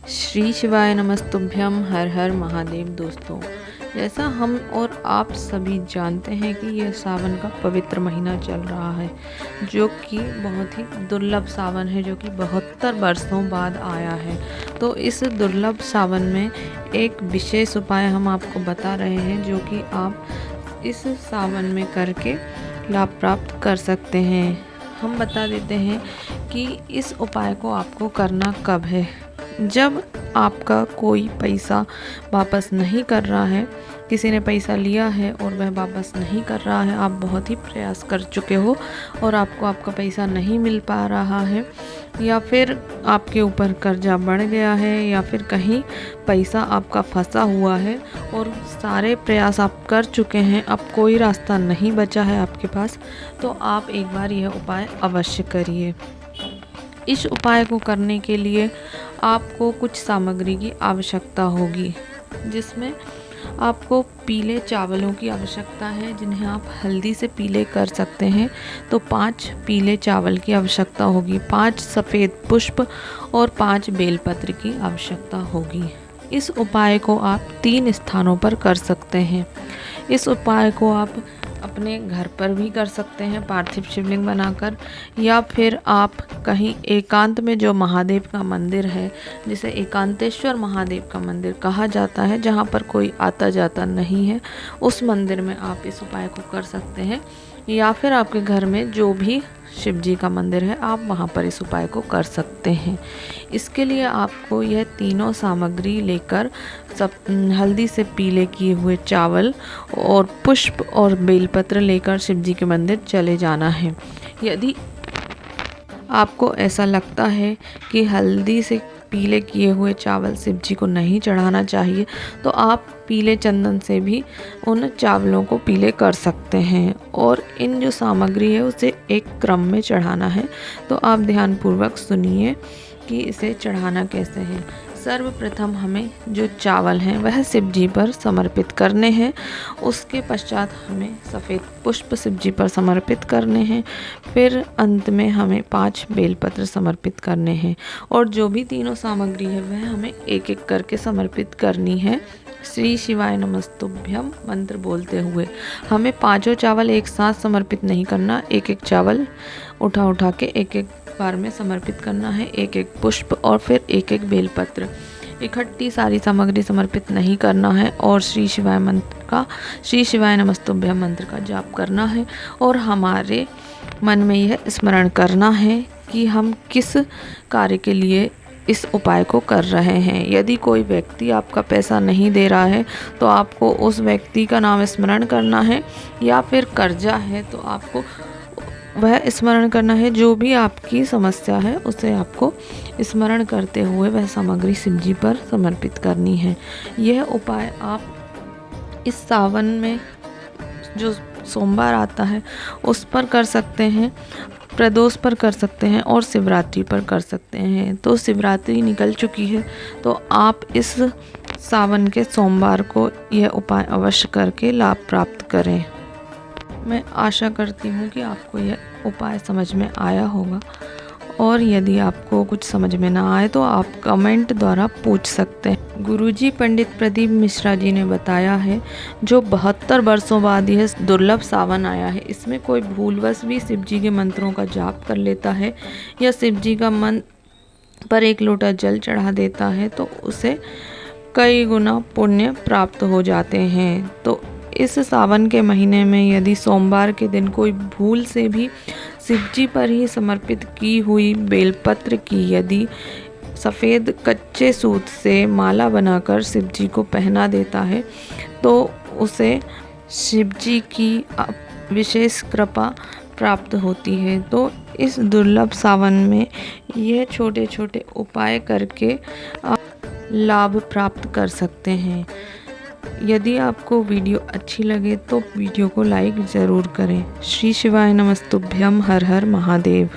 श्री शिवाय नमस्तुभ्यम, हर हर महादेव। दोस्तों, जैसा हम और आप सभी जानते हैं कि यह सावन का पवित्र महीना चल रहा है, जो कि बहुत ही दुर्लभ सावन है, जो कि 72 वर्षों बाद आया है। तो इस दुर्लभ सावन में एक विशेष उपाय हम आपको बता रहे हैं, जो कि आप इस सावन में करके लाभ प्राप्त कर सकते हैं। हम बता देते हैं कि इस उपाय को आपको करना कब है। जब आपका कोई पैसा वापस नहीं कर रहा है, किसी ने पैसा लिया है और वह वापस नहीं कर रहा है, आप बहुत ही प्रयास कर चुके हो और आपको आपका पैसा नहीं मिल पा रहा है, या फिर आपके ऊपर कर्जा बढ़ गया है, या फिर कहीं पैसा आपका फंसा हुआ है और सारे प्रयास आप कर चुके हैं, अब कोई रास्ता नहीं बचा है आपके पास, तो आप एक बार यह उपाय अवश्य करिए। इस उपाय को करने के लिए आपको कुछ सामग्री की आवश्यकता होगी, जिसमें आपको पीले चावलों की आवश्यकता है, जिन्हें आप हल्दी से पीले कर सकते हैं। तो 5 पीले चावल की आवश्यकता होगी, 5 सफ़ेद पुष्प और 5 बेलपत्र की आवश्यकता होगी। इस उपाय को आप 3 स्थानों पर कर सकते हैं। इस उपाय को आप अपने घर पर भी कर सकते हैं पार्थिव शिवलिंग बनाकर, या फिर आप कहीं एकांत में जो महादेव का मंदिर है, जिसे एकांतेश्वर महादेव का मंदिर कहा जाता है, जहाँ पर कोई आता जाता नहीं है, उस मंदिर में आप इस उपाय को कर सकते हैं। या फिर आपके घर में जो भी शिव जी का मंदिर है, आप वहाँ पर इस उपाय को कर सकते हैं। इसके लिए आपको यह तीनों सामग्री लेकर हल्दी से पीले किए हुए चावल और पुष्प और बेलपत्र लेकर शिव जी के मंदिर चले जाना है। यदि आपको ऐसा लगता है कि हल्दी से पीले किए हुए चावल शिव जी को नहीं चढ़ाना चाहिए, तो आप पीले चंदन से भी उन चावलों को पीले कर सकते हैं। और इन जो सामग्री है उसे एक क्रम में चढ़ाना है। तो आप ध्यानपूर्वक सुनिए कि इसे चढ़ाना कैसे है। सर्वप्रथम हमें जो चावल हैं वह शिव जी पर समर्पित करने हैं। उसके पश्चात हमें सफ़ेद पुष्प शिव जी पर समर्पित करने हैं। फिर अंत में हमें 5 बेलपत्र समर्पित करने हैं, और जो भी तीनों सामग्री है वह हमें एक एक करके समर्पित करनी है। श्री शिवाय नमस्तुभ्यम मंत्र बोलते हुए हमें 5 चावल एक साथ समर्पित नहीं करना, एक एक चावल उठा के एक एक बार में समर्पित करना है, एक एक पुष्प और फिर एक एक बेलपत्र। इकट्ठी सारी सामग्री समर्पित नहीं करना है, और श्री शिवाय मंत्र का, श्री शिवाय नमस्तुभ्यम मंत्र का जाप करना है। और हमारे मन में यह स्मरण करना है कि हम किस कार्य के लिए इस उपाय को कर रहे हैं। यदि कोई व्यक्ति आपका पैसा नहीं दे रहा है, तो आपको उस व्यक्ति का नाम स्मरण करना है, या फिर कर्जा है तो आपको वह स्मरण करना है। जो भी आपकी समस्या है उसे आपको स्मरण करते हुए वह सामग्री शिव जी पर समर्पित करनी है। यह उपाय आप इस सावन में जो सोमवार आता है उस पर कर सकते हैं, प्रदोष पर कर सकते हैं, और शिवरात्रि पर कर सकते हैं। तो शिवरात्रि निकल चुकी है, तो आप इस सावन के सोमवार को यह उपाय अवश्य करके लाभ प्राप्त करें। मैं आशा करती हूँ कि आपको यह उपाय समझ में आया होगा, और यदि आपको कुछ समझ में ना आए तो आप कमेंट द्वारा पूछ सकते हैं। गुरुजी पंडित प्रदीप मिश्रा जी ने बताया है, जो 72 वर्षों बाद यह दुर्लभ सावन आया है, इसमें कोई भूलवश भी शिव जी के मंत्रों का जाप कर लेता है, या शिव जी का मंत्र पर एक लोटा जल चढ़ा देता है, तो उसे कई गुना पुण्य प्राप्त हो जाते हैं। तो इस सावन के महीने में यदि सोमवार के दिन कोई भूल से भी शिव जी पर ही समर्पित की हुई बेलपत्र की यदि सफ़ेद कच्चे सूत से माला बनाकर शिव जी को पहना देता है, तो उसे शिव जी की विशेष कृपा प्राप्त होती है। तो इस दुर्लभ सावन में यह छोटे छोटे उपाय करके आप लाभ प्राप्त कर सकते हैं। यदि आपको वीडियो अच्छी लगे तो वीडियो को लाइक ज़रूर करें। श्री शिवाय नमस्तुभ्यम, हर हर महादेव।